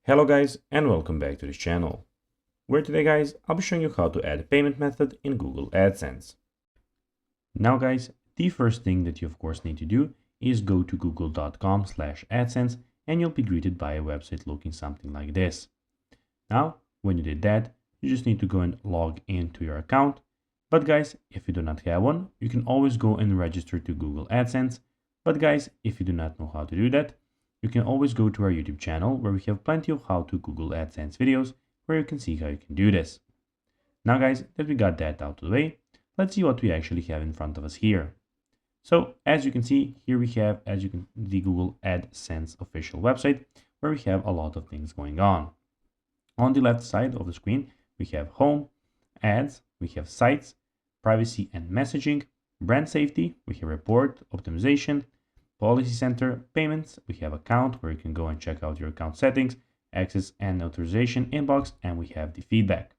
Hello guys and welcome back to this channel, where today guys I'll be showing you how to add a payment method in Google AdSense. Now guys, the first thing that you of course need to do is go to google.com/AdSense and you'll be greeted by a website looking something like this. Now when you did that, you just need to go and log into your account. But guys, if you do not have one, you can always go and register to Google AdSense. But guys, if you do not know how to do that, you can always go to our YouTube channel where we have plenty of how to Google AdSense videos where you can see how you can do this. Now guys, that we got that out of the way, let's see what we actually have in front of us here. So as you can see, here we have the Google AdSense official website where we have a lot of things going on. On the left side of the screen, we have Home, Ads, we have Sites, Privacy and Messaging, Brand Safety, we have Report, Optimization, Policy Center, Payments, we have Account where you can go and check out your account settings, Access and Authorization Inbox, and we have the Feedback.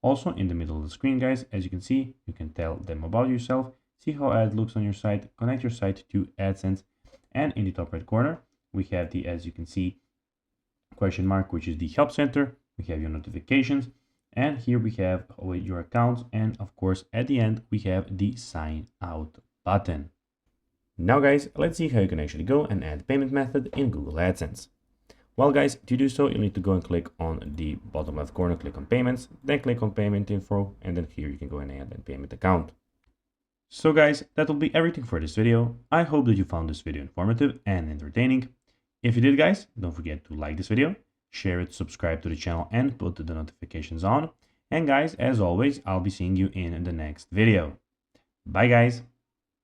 Also in the middle of the screen guys, as you can see, you can tell them about yourself, see how ad looks on your site, connect your site to AdSense, and in the top right corner, we have the, as you can see, question mark, which is the Help Center, we have your notifications, and here we have your accounts, and of course at the end we have the Sign Out button. Now guys, let's see how you can actually go and add payment method in Google AdSense. Well guys, to do so, you'll need to go and click on the bottom left corner, click on Payments, then click on Payment Info, and then here you can go and add a payment account. So guys, that will be everything for this video. I hope that you found this video informative and entertaining. If you did guys, don't forget to like this video, share it, subscribe to the channel, and put the notifications on. And guys, as always, I'll be seeing you in the next video. Bye guys!